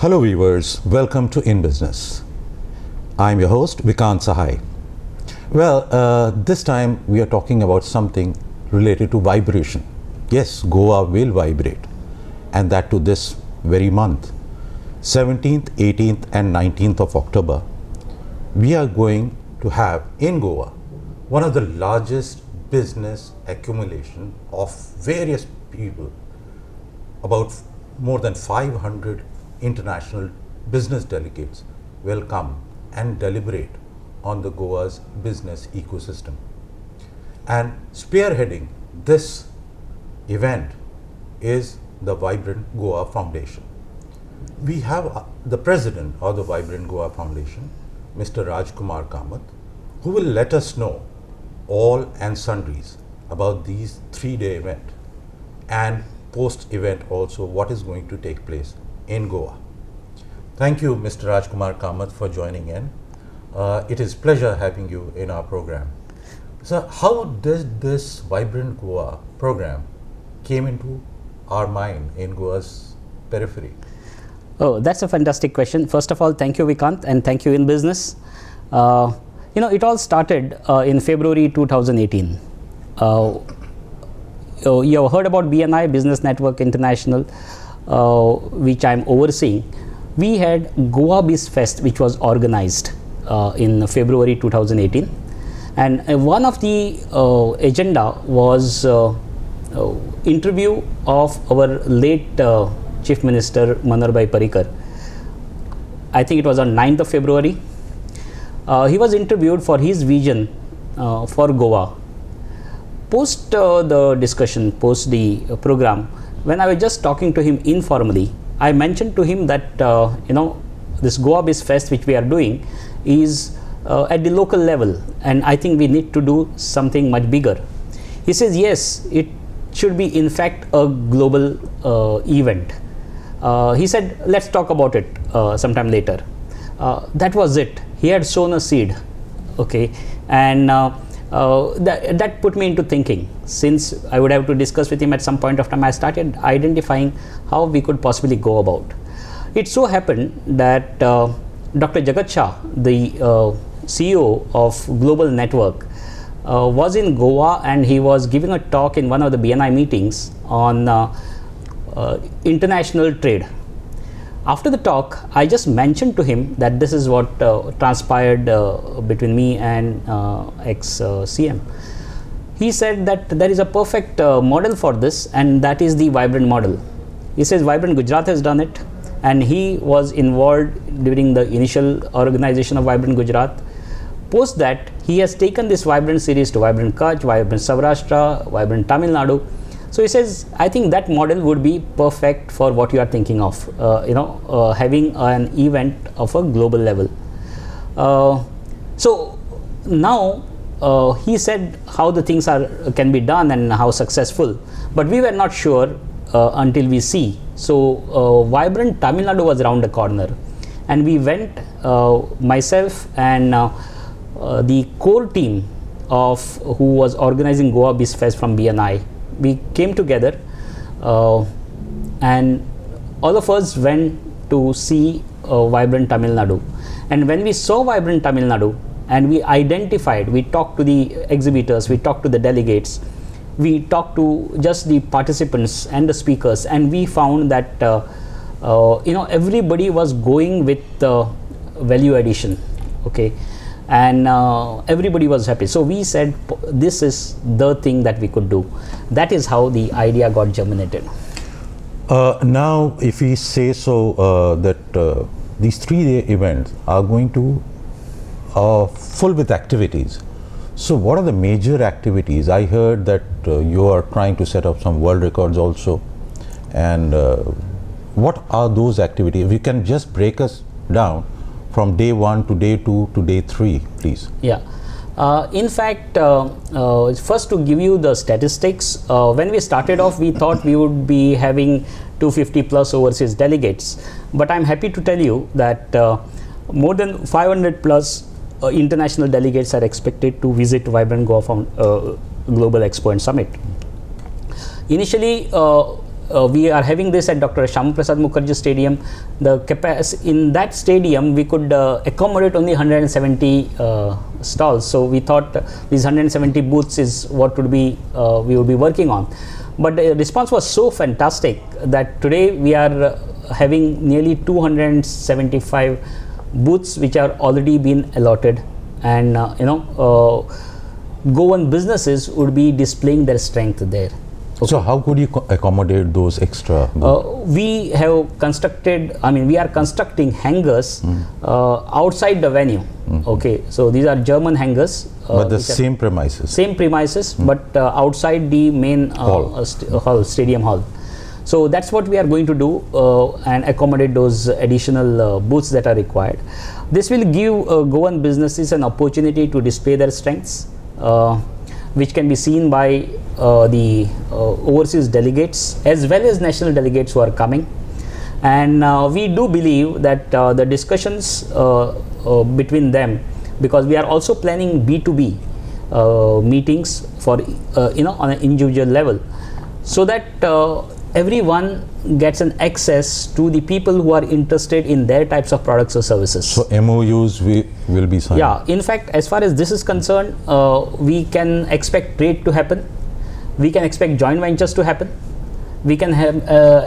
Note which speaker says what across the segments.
Speaker 1: Hello viewers, welcome to In Business. I'm your host Vikant Sahai. Well, this time we are talking about something related to vibration. Yes, Goa will vibrate, and that to this very month. 17th, 18th and 19th of October, we are going to have in Goa one of the largest business accumulation of various people. About more than 500 international business delegates will come and deliberate on the Goa's business ecosystem. And spearheading this event is the Vibrant Goa Foundation. We have the president of the Vibrant Goa Foundation, Mr. Rajkumar Kamat, who will let us know all and sundries about these 3-day event and post-event also what is going to take place in Goa. Thank you, Mr. Rajkumar Kamat, for joining in. It is pleasure having you in our program. So how did this Vibrant Goa program came into our mind in Goa's periphery?
Speaker 2: Oh, that's a fantastic question. First of all, thank you, Vikant, and thank you, In Business. It all started in February 2018. You have heard about BNI, Business Network International, which I'm overseeing. We had Goa Biz Fest, which was organized in February 2018. And one of the agenda was interview of our late Chief Minister Manarbhai Parrikar. I think it was on 9th of February. He was interviewed for his vision for Goa. Post the discussion, post the program, when I was just talking to him informally, I mentioned to him that this Goa Biz Fest which we are doing is at the local level, and I think we need to do something much bigger. He says yes, it should be in fact a global event. He said let's talk about it sometime later. That was it. He had sown a seed, okay, and that put me into thinking. Since I would have to discuss with him at some point of time, I started identifying how we could possibly go about. It so happened that Dr. Jagat Shah, the CEO of Global Network, was in Goa, and he was giving a talk in one of the BNI meetings on international trade. After the talk, I just mentioned to him that this is what transpired between me and ex-CM. He said that there is a perfect model for this, and that is the Vibrant model. He says Vibrant Gujarat has done it, and he was involved during the initial organization of Vibrant Gujarat. Post that, he has taken this Vibrant series to Vibrant Kutch, Vibrant Saurashtra, Vibrant Tamil Nadu. So he says, I think that model would be perfect for what you are thinking of, having an event of a global level. So now he said how the things can be done and how successful, but we were not sure until we see. So Vibrant Tamil Nadu was around the corner, and we went, myself and the core team of who was organizing Goa Biz Fest from BNI. We came together and all of us went to see Vibrant Tamil Nadu. And when we saw Vibrant Tamil Nadu and we identified, we talked to the exhibitors, we talked to the delegates, we talked to just the participants and the speakers, and we found that everybody was going with value addition, okay, and everybody was happy. So we said this is the thing that we could do. That is how the idea got germinated.
Speaker 1: Now if we say so that these 3-day events are going to full with activities. So what are the major activities? I heard that you are trying to set up some world records also, and what are those activities? If you can just break us down from day 1 to day 2 to day 3, please.
Speaker 2: Yeah. In fact, first to give you the statistics, when we started off, we thought we would be having 250 plus overseas delegates, but I'm happy to tell you that more than 500 plus international delegates are expected to visit Vibrant Goa Global Expo and Summit. Initially, we are having this at Dr. Shyam Prasad Mukherjee Stadium. In that stadium, we could accommodate only 170 stalls. So we thought these 170 booths is what would be we would be working on. But the response was so fantastic that today we are having nearly 275 booths which are already been allotted, and Goan businesses would be displaying their strength there.
Speaker 1: Okay. So how could you accommodate those extra?
Speaker 2: We have constructed, we are constructing hangars outside the venue. Okay, so these are German hangars.
Speaker 1: But the same premises?
Speaker 2: Same premises, but outside the main stadium hall. So that's what we are going to do and accommodate those additional booths that are required. This will give Goan businesses an opportunity to display their strengths, which can be seen by the overseas delegates as well as national delegates who are coming. And we do believe that the discussions between them, because we are also planning B2B meetings for on an individual level, so that everyone gets an access to the people who are interested in their types of products or services.
Speaker 1: So MOUs will be signed?
Speaker 2: Yeah, in fact, as far as this is concerned, we can expect trade to happen, we can expect joint ventures to happen, we can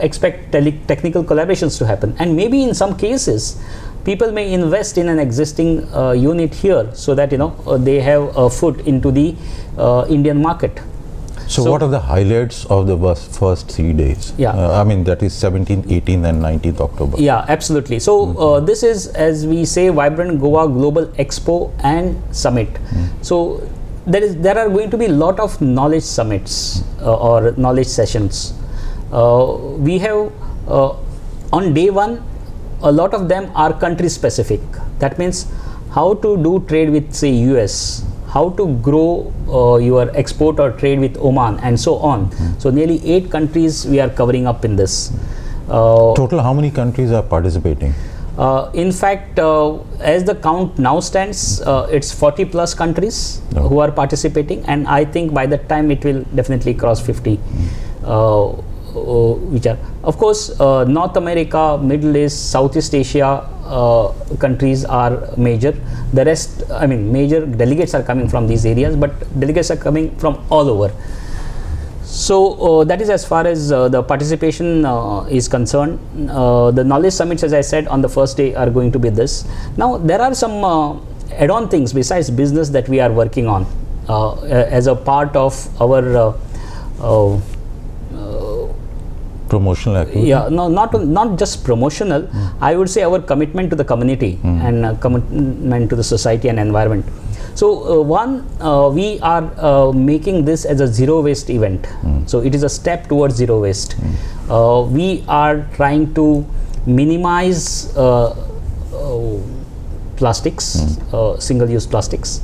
Speaker 2: expect technical collaborations to happen, and maybe in some cases people may invest in an existing unit here, so that they have a foot into the Indian market.
Speaker 1: So what are the highlights of the first 3 days?
Speaker 2: Yeah.
Speaker 1: That is 17th, 18th and 19th October.
Speaker 2: Yeah, absolutely. So this is, as we say, Vibrant Goa Global Expo and Summit. So there are going to be a lot of knowledge summits or knowledge sessions. We have on day one, a lot of them are country specific. That means how to do trade with, say, US, how to grow your export or trade with Oman, and so on. So nearly 8 countries we are covering up in this.
Speaker 1: Total, how many countries are participating?
Speaker 2: In fact, as the count now stands, it's 40 plus countries who are participating, and I think by that time it will definitely cross 50. Which are, of course, North America, Middle East, Southeast Asia countries are major. The rest, major delegates are coming from these areas, but delegates are coming from all over. So that is as far as the participation is concerned. The knowledge summits, as I said, on the first day are going to be this. Now there are some add-on things besides business that we are working on as a part of our
Speaker 1: promotional activity?
Speaker 2: Yeah, no, not just promotional. I would say our commitment to the community and commitment to the society and environment. So we are making this as a zero waste event. So it is a step towards zero waste. We are trying to minimize plastics, single-use plastics.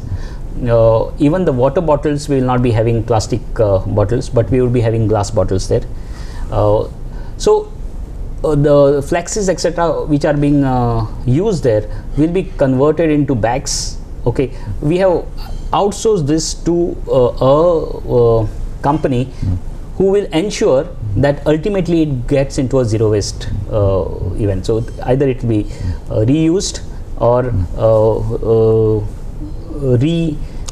Speaker 2: Even the water bottles, we will not be having plastic bottles, but we will be having glass bottles there. So the flexes, etc., which are being used there will be converted into bags. Okay, we have outsourced this to a company who will ensure that ultimately it gets into a zero waste event. So either it will be reused or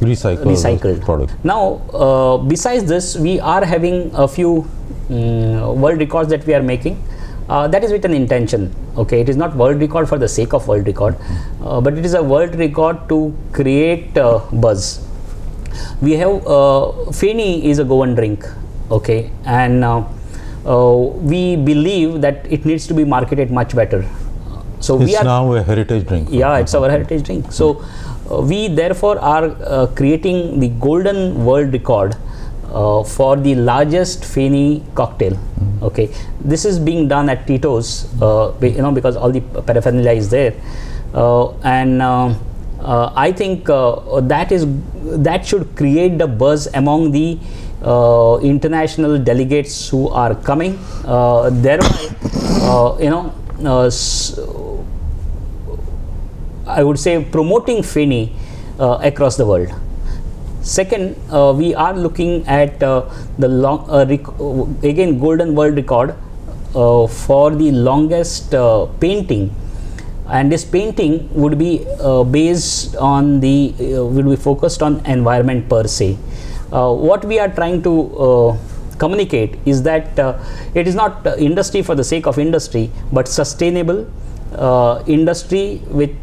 Speaker 2: recycled product. Now besides this, we are having a few world records that we are making. That is with an intention. Okay, it is not world record for the sake of world record, but it is a world record to create buzz. We have Feni is a Goan drink. Okay, and we believe that it needs to be marketed much better. So
Speaker 1: it's now a heritage drink.
Speaker 2: Yeah, it's our heritage drink. So we therefore are creating the golden world record for the largest Feni cocktail. Okay, this is being done at Tito's, because all the paraphernalia is there, and I think that should create the buzz among the international delegates who are coming. Thereby, I would say promoting Feni across the world. Second, we are looking at the again golden world record for the longest painting, and this painting would be based on the will be focused on environment per se. What we are trying to communicate is that it is not industry for the sake of industry, but sustainable industry with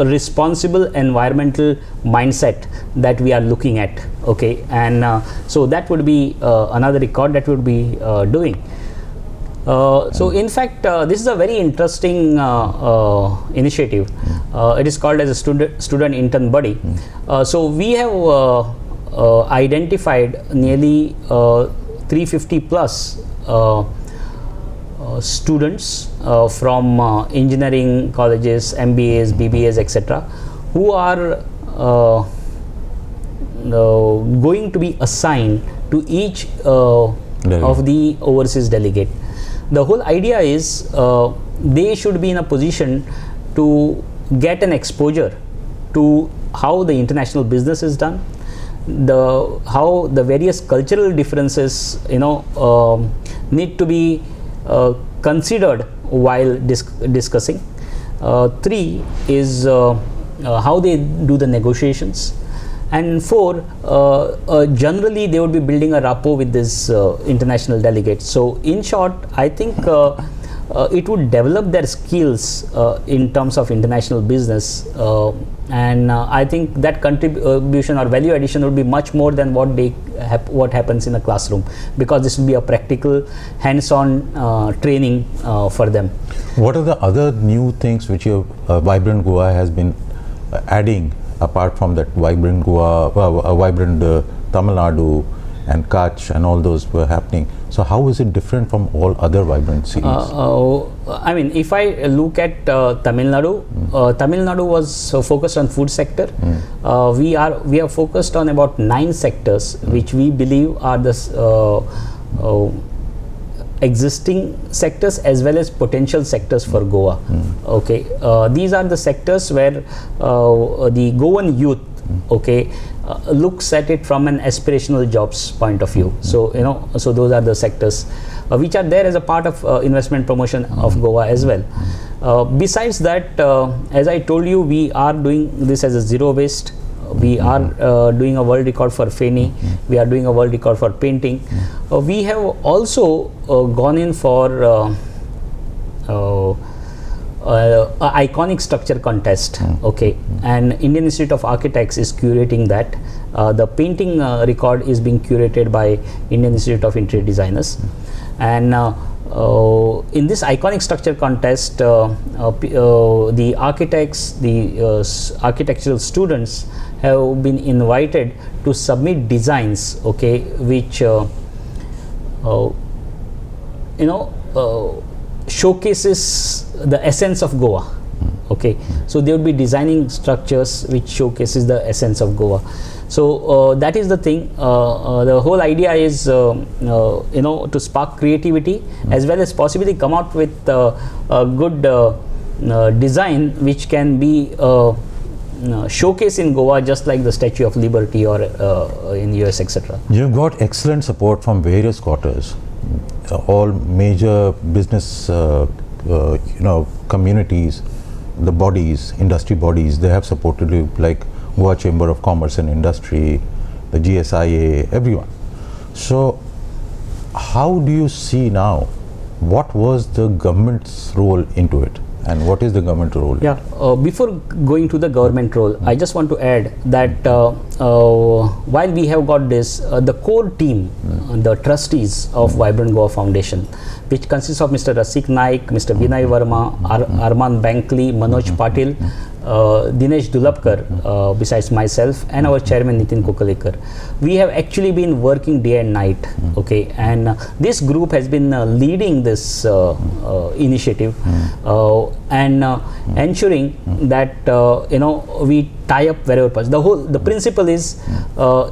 Speaker 2: responsible environmental mindset that we are looking at. Okay, and so that would be another record that we would be doing. So in fact, this is a very interesting initiative. It is called as a student intern buddy. So we have identified nearly 350 plus students from engineering colleges, MBAs, BBAs, etc., who are going to be assigned to each of the overseas delegate. The whole idea is they should be in a position to get an exposure to how the international business is done, how the various cultural differences need to be considered while discussing. 3 is how they do the negotiations, and 4 generally they would be building a rapport with this international delegates. So in short, I think it would develop their skills in terms of international business, and I think that contribution or value addition would be much more than what happens in a classroom, because this will be a practical hands-on training for them.
Speaker 1: What are the other new things which your Vibrant Goa has been adding, apart from that Vibrant Goa, Vibrant Tamil Nadu and Kutch and all those were happening? So how is it different from all other Vibrant series?
Speaker 2: I mean, if I look at Tamil Nadu was focused on food sector. We are focused on about 9 sectors which we believe are the existing sectors as well as potential sectors for Goa. Okay, these are the sectors where the Goan youth looks at it from an aspirational jobs point of view. So so those are the sectors which are there as a part of investment promotion of Goa as well. Besides that, as I told you, we are doing this as a zero waste. We are doing a world record for Feni. We are doing a world record for painting. We have also gone in for iconic structure contest. Okay, and Indian Institute of Architects is curating that. The painting record is being curated by Indian Institute of Interior Designers, and in this iconic structure contest, the architects, the architectural students have been invited to submit designs, okay, which showcases the essence of Goa. Okay, so they would be designing structures which showcases the essence of Goa. So that is the thing. The whole idea is to spark creativity as well as possibly come out with a good design which can be showcased in Goa, just like the Statue of Liberty or in US, etc.
Speaker 1: You've got excellent support from various quarters. All major business communities, the bodies, industry bodies, they have supported you, like Goa Chamber of Commerce and Industry, the GSIA, everyone. So how do you see now, what was the government's role into it, and what is the government role?
Speaker 2: Yeah, before going to the government role, I just want to add that while we have got this, the core team, the trustees of Vibrant Goa Foundation, which consists of Mr. Rasik Naik, Mr. Vinay Verma, Arman Bankley, Manoj Patil, Dinesh Dulapkar, besides myself, and our chairman Nitin Kokalekar. We have actually been working day and night, okay, and this group has been leading this initiative and ensuring that we tie up wherever possible. The principle is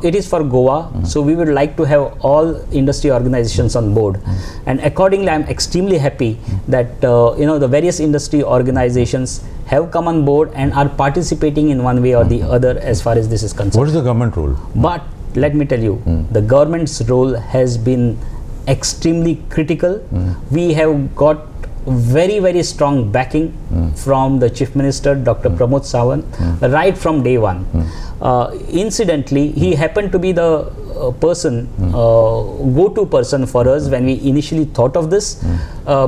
Speaker 2: it is for Goa, so we would like to have all industry organizations on board, and accordingly I am extremely happy that the various industry organizations have come on board and are participating in one way or the other as far as this is concerned.
Speaker 1: What is the government role?
Speaker 2: But let me tell you, the government's role has been extremely critical. We have got very, very strong backing from the Chief Minister, Dr. Pramod Sawant, right from day one. Incidentally, he happened to be the go-to person for us when we initially thought of this,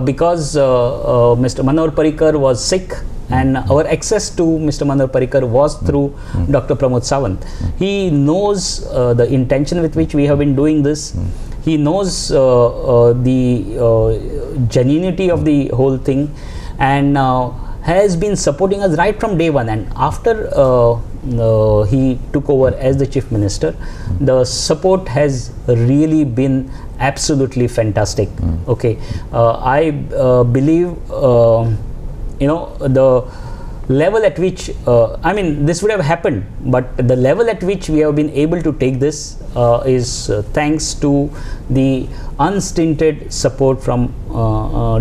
Speaker 2: because Mr. Manohar Parrikar was sick, and our access to Mr. Manohar Parrikar was through Dr. Pramod Sawant. He knows the intention with which we have been doing this. He knows the genuinity of the whole thing, and has been supporting us right from day one. And after he took over as the Chief Minister, the support has really been absolutely fantastic. Okay, I believe the level at which this would have happened, but the level at which we have been able to take this is thanks to the unstinted support from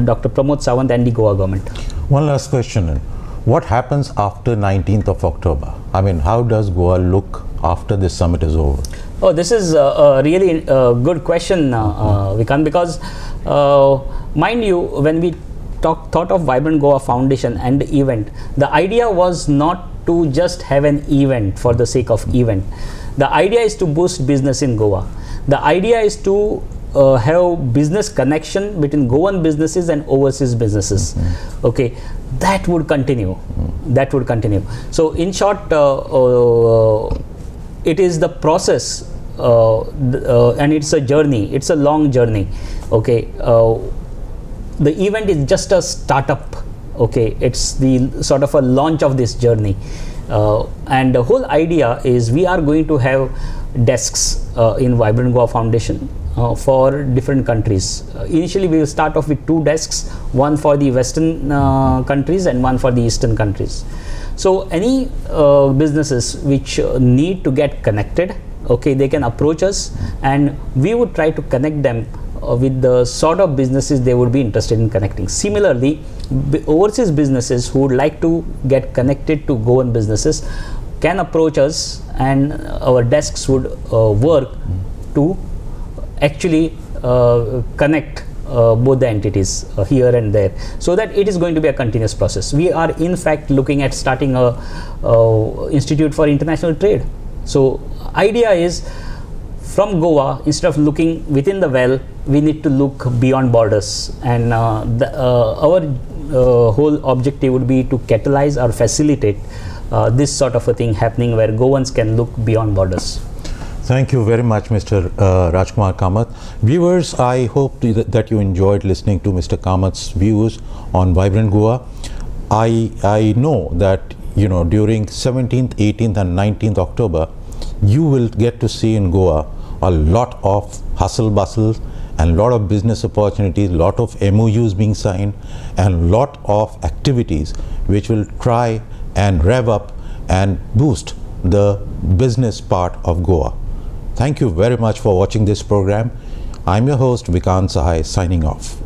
Speaker 2: Dr. Pramod Sawant and the Goa government.
Speaker 1: One last question. What happens after 19th of October? I mean, how does Goa look after this summit is over?
Speaker 2: Oh, this is a really good question, Vikant, because mind you, when we thought of Vibrant Goa Foundation and the event, the idea was not to just have an event for the sake of event. The idea is to boost business in Goa. The idea is to have business connection between Goan businesses and overseas businesses. Okay, that would continue. That would continue. So in short, it is the process, and it's a journey. It's a long journey. Okay. The event is just a startup. Okay, it's the sort of a launch of this journey, and the whole idea is we are going to have desks in Vibrant Goa Foundation for different countries. Initially we will start off with 2 desks, one for the western countries and one for the eastern countries. So any businesses which need to get connected, okay, they can approach us, and we would try to connect them with the sort of businesses they would be interested in connecting. Similarly, overseas businesses who would like to get connected to Goan businesses can approach us, and our desks would work to actually connect both the entities here and there, so that it is going to be a continuous process. We are in fact looking at starting a Institute for International Trade. So idea is, from Goa, instead of looking within the well, we need to look beyond borders, and our whole objective would be to catalyze or facilitate this sort of a thing happening, where Goans can look beyond borders.
Speaker 1: Thank you very much, Mr. Rajkumar Kamat. Viewers, I hope that you enjoyed listening to Mr. Kamat's views on Vibrant Goa. I know that during 17th, 18th and 19th October, you will get to see in Goa a lot of hustle bustle and lot of business opportunities, lot of MOUs being signed, and lot of activities which will try and rev up and boost the business part of Goa. Thank you very much for watching this program. I'm your host Vikant Sahai, signing off.